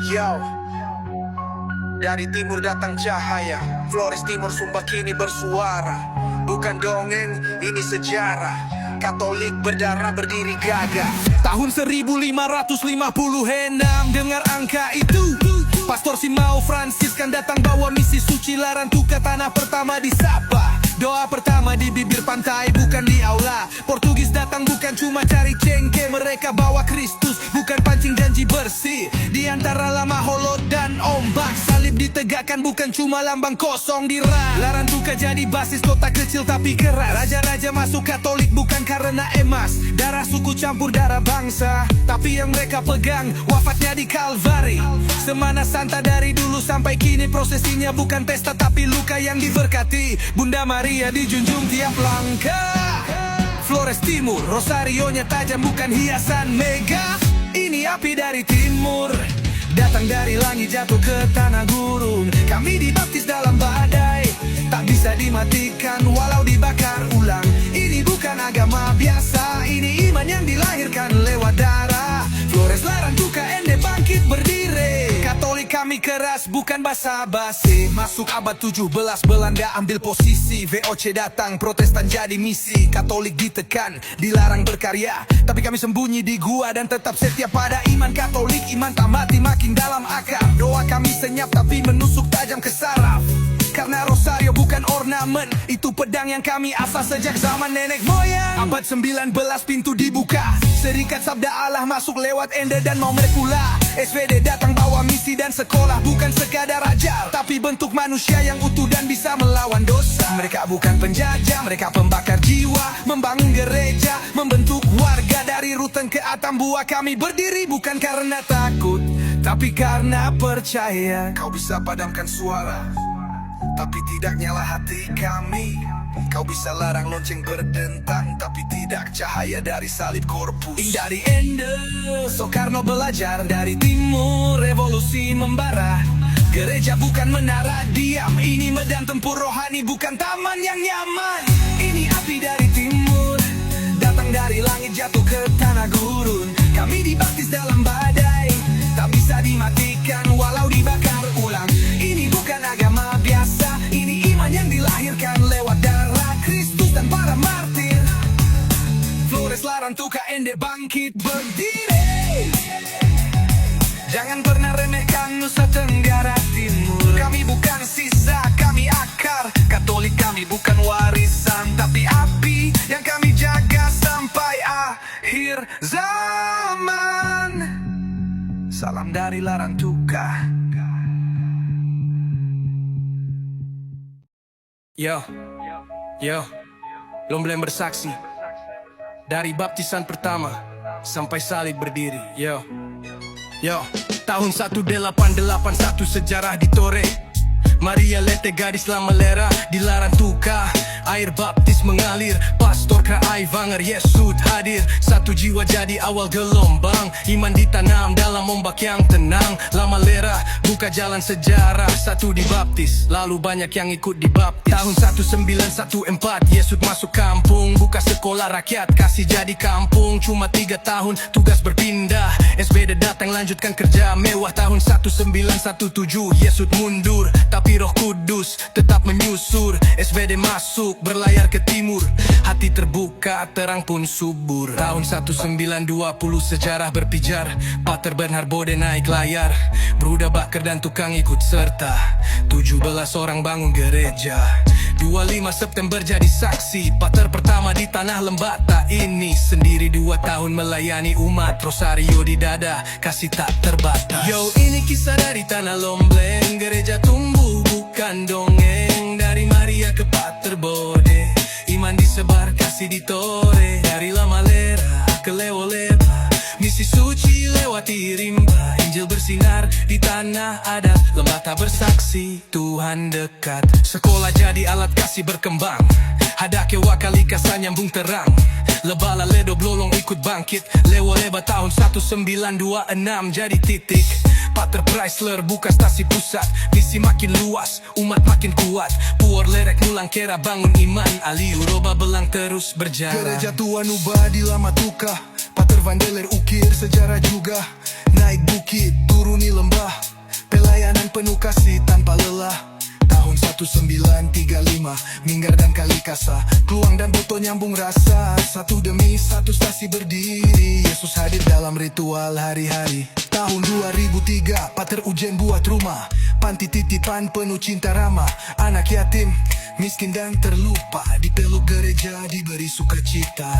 Yo, dari timur datang cahaya. Flores Timur Sumba kini bersuara. Bukan dongeng, ini sejarah. Katolik berdarah berdiri gagah. Tahun 1556, dengar angka itu. Pastor Simao Franciscan datang bawa misi suci Larantuka, tanah pertama di Sabah. Doa pertama di bibir pantai, bukan di aula. Portugis datang bukan cuma cari cengke, mereka bawa Kristus, bukan pancing janji bersih. Di antara lama holot dan ombak, salib ditegakkan bukan cuma lambang kosong di rak. Larantuka jadi basis kota kecil tapi keras. Raja-raja masuk Katolik bukan karena emas, darah suku campur darah bangsa. Tapi yang mereka pegang wafatnya di Kalvari. Semana Santa dari dulu sampai kini prosesinya bukan pesta tapi luka yang diberkati. Bunda Maria dijunjung tiap langkah. Flores Timur, rosarionya tajam bukan hiasan mega. Ini api dari timur, datang dari langit jatuh ke tanah gurun. Kami dibaptis dalam badai, tak bisa dimatikan walau dibakar ulang. Ini bukan agama biasa, ini iman yang dilahirkan lewat darah. Flores Larantuka ende bangkit berdiri. Katolik kami keras bukan basa-basi. Masuk abad 17 Belanda ambil posisi. VOC datang, Protestan jadi misi. Katolik ditekan, dilarang berkarya, tapi kami sembunyi di gua dan tetap setia pada iman Katolik. Iman tak mati makin dalam akar. Doa kami senyap tapi menusuk tajam ke saraf. Karena rosario bukan ornamen, itu pedang yang kami asah sejak zaman nenek moyang. Abad 19 pintu dibuka, serikat sabda Allah masuk lewat ende dan mau pula. SVD datang bawa misi dan sekolah, bukan sekadar ajar, tapi bentuk manusia yang utuh dan bisa melawan dosa. Mereka bukan penjajah, mereka pembakar jiwa, membangun gereja, membentuk warga dari Ruteng ke Atambua. Kami berdiri bukan karena takut, tapi karena percaya. Kau bisa padamkan suara, tapi tidak nyala hati kami. Kau bisa larang lonceng berdentang, tapi tidak cahaya dari salib korpus. Dari ende, Soekarno belajar. Dari timur, revolusi membara. Gereja bukan menara diam, ini medan tempur rohani, bukan taman yang nyaman. Ini api dari timur, datang dari langit jatuh ke tanah gurun. Kami dibaptis dalam badai, tak bisa dimatikan walau dibakar ulang. Ini bukan agama biasa, ini iman yang dilahirkan lewat darah Kristus dan para martir. Flores Larantuka ende bangkit berdiri. Jangan pernah remehkan Nusa Tenggara Timur. Kami bukan sisa, kami akar. Katolik kami bukan warisan, tapi api yang kami jaga sampai akhir zaman. Salam dari Larantuka. Yo, belum bersaksi dari baptisan pertama sampai salib berdiri. Yo, tahun 1881 sejarah di Tore. Maria Lete gadis lama lera di Larantuka. Air baptis mengalir, pastor Kraai Vanger Yesud hadir. Satu jiwa jadi awal gelombang, iman ditanam dalam ombak yang tenang. Lama lera buka jalan sejarah, satu dibaptis, lalu banyak yang ikut dibaptis. Tahun 1914 Yesud masuk kampung, buka sekolah rakyat, kasih jadi kampung. Cuma 3 tahun tugas berpindah, SBD datang lanjutkan kerja mewah. Tahun 1917 Yesud mundur, tapi Roh Kudus tetap menyusur. SBD masuk, berlayar ke timur, hati terbuka, terang pun subur. Tahun 1920 sejarah berpijar, Pater Bernhard Bode naik layar. Bruda Bakar dan tukang ikut serta, 17 orang bangun gereja. 25 September jadi saksi, Pater pertama di tanah Lembata ini. Sendiri 2 tahun melayani umat, rosario di dada, kasih tak terbatas. Yo, ini kisah dari tanah Lombleng, gereja tumbuh bukan dongeng. Dari Maria ke Pater Bode, iman disebar, kasih ditore. Dari Lama Lera ke Lewo Leba, misi suci lewati rimba. Injil bersinar di tanah adat, Lembata bersaksi Tuhan dekat. Sekolah jadi alat kasih berkembang, Hadake Wakalika nyambung terang. Lebala Ledo Blolong ikut bangkit, Lewo Leba tahun 1926 jadi titik. Pater Chrysler buka stasi pusat, misi makin luas, umat makin kuat. Puor Lerek Mulang Kera bangun iman, Aliu Roba Belang terus berjalan. Gereja Tuan Ubah di Lama Tuka, Pater Vandeler ukir sejarah juga. Naik bukit, turuni di lembah, pelayanan penuh kasih tanpa lelah. Tahun 1935, Minggar dan Kalikasa, Kluang dan Boto nyambung rasa. Satu demi satu stasi berdiri, Yesus hadir dalam ritual hari-hari. Tahun 2003, Pater Ujen buat rumah, panti titipan penuh cinta ramah. Anak yatim, miskin dan terlupa, dipeluk gereja diberi sukacita.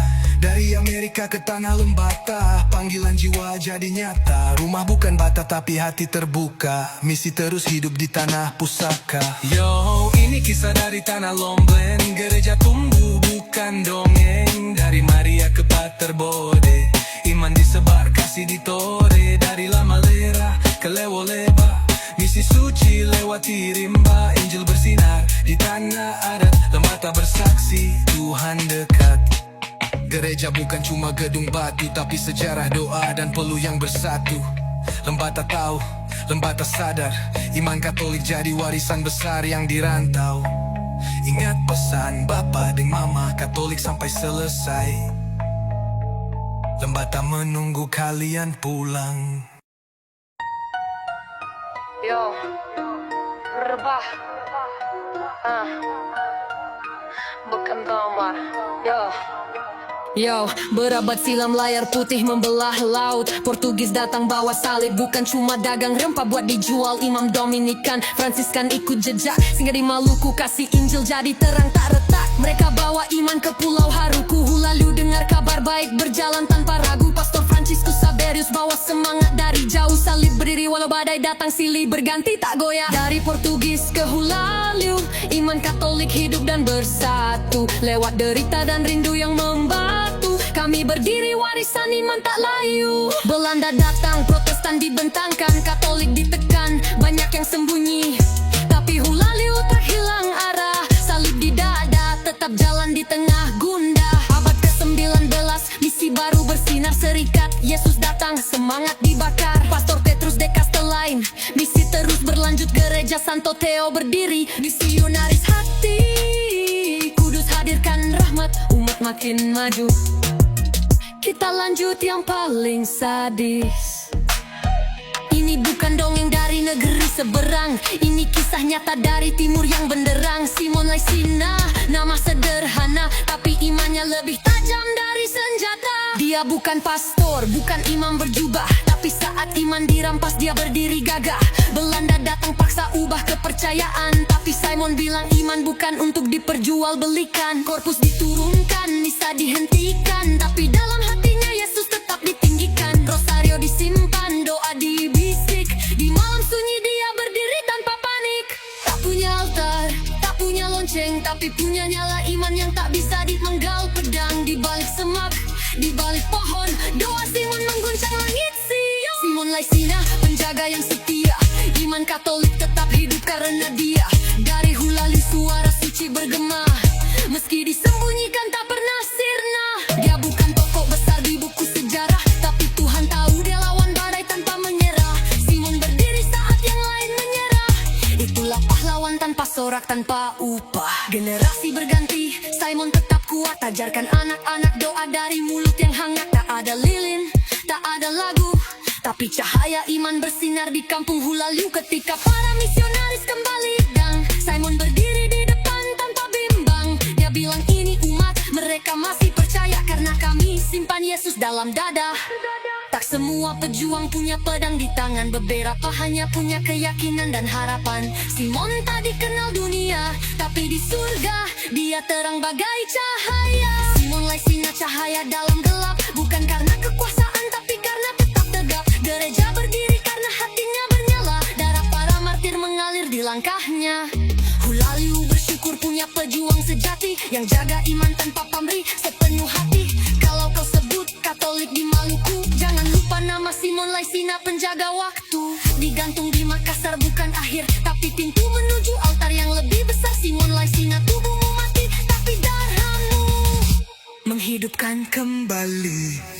Dari Amerika ke tanah Lembata, panggilan jiwa jadi nyata. Rumah bukan bata tapi hati terbuka, misi terus hidup di tanah pusaka. Yo, ini kisah dari tanah Lomblen, gereja tumbuh bukan dongeng. Dari Maria ke Pater Bode, iman disebar kasih ditore. Dari Lama Lera ke Lewo Leba, misi suci lewati rimba. Injil bersinar di tanah adat, Lembata bersaksi Tuhan dekat. Gereja bukan cuma gedung batu, tapi sejarah doa dan peluh yang bersatu. Lembata tahu, Lembata sadar, iman Katolik jadi warisan besar yang dirantau. Ingat pesan Bapa dan Mama, Katolik sampai selesai. Lembata menunggu kalian pulang. Yo, rebah, bukan tomar. Yo, berabad silam layar putih membelah laut. Portugis datang bawa salib, bukan cuma dagang rempah buat dijual. Imam Dominikan, Fransiskan ikut jejak, singgah di Maluku kasih Injil jadi terang tak retak. Mereka bawa iman ke Pulau Haruku, lalu dengar kabar baik berjalan tanpa ragu. Pastor Franciscus Saberius bawa semangat dari jauh, salib berdiri walau badai datang silih berganti tak goyah. Dari Portugis ke Hulaliu, iman Katolik hidup dan bersatu. Lewat derita dan rindu yang membatu, kami berdiri warisan iman tak layu. Belanda datang, Protestan dibentangkan, Katolik ditekan, banyak yang sembunyi. Tapi Hulaliu tak hilang arah, salib di dada, tetap jalan di tengah gundah. Abad ke-19, misi baru bersinar serikat. Yesus datang, semangat dibakar. Pastor Petrus de Castellain, misi terus berlanjut. Gereja Santo Theo berdiri, misionaris hati. Kudus hadirkan rahmat, umat makin maju. Kita lanjut yang paling sadis. Ini bukan dongeng dari negeri seberang, ini kisah nyata dari timur yang benderang. Simon Laisina, nama sederhana, tapi imannya lebih tajam dari senjata. Dia bukan pastor, bukan imam berjubah, tapi saat iman dirampas dia berdiri gagah. Belanda datang paksa ubah kepercayaan, tapi Simon bilang iman bukan untuk diperjualbelikan. Korpus diturunkan, misa dihentikan, tapi dalam hatinya Yesus tetap ditinggikan. Rosario disimpan, doa dibisik, di malam sunyi dia berdiri tanpa panik. Tak punya altar, tak punya lonceng, tapi punya nyala iman yang tak bisa dimenggal pedang. Di balik semak, di balik pohon, doa Simon mengguncang langit Sion. Simon Laisina, penjaga yang setia, iman Katolik tetap hidup karena dia. Dari Hulaliu suara suci bergema, meski disembunyikan tak pernah sirna. Dia bukan tokoh besar di buku sejarah, tapi Tuhan tahu dia lawan badai tanpa menyerah. Simon berdiri saat yang lain menyerah, itulah pahlawan tanpa sorak, tanpa upah. Generasi berganti, Simon tetap kuat, ajarkan anak-anak doa dari mulut yang hangat. Tak ada lilin, tak ada lagu, tapi cahaya iman bersinar di kampung Hulaliu. Ketika para misionaris kembali dan Simon berdiri di depan tanpa bimbang. Dia bilang ini umat, mereka masih percaya karena kami simpan Yesus dalam dada. Tak semua pejuang punya pedang di tangan, beberapa hanya punya keyakinan dan harapan. Simon tak dikenal dunia, tapi di surga dia terang bagai cahaya. Simon Laisina cahaya dalam gelap, bukan karena kekuasaan tapi karena tetap tegap. Gereja berdiri karena hatinya bernyala, darah para martir mengalir di langkahnya. Hulaliu bersyukur punya pejuang sejati yang jaga iman tanpa pamrih sepenuh hati. Kalau kau sebut Katolik di Maluku, jangan lupa nama Simon Laisina, penjaga waktu. Digantung di Makassar bukan akhir, tapi pintu menuju altar yang lebih besar. Simon Laisina, tubuhmu mati, tapi darahmu menghidupkan kembali.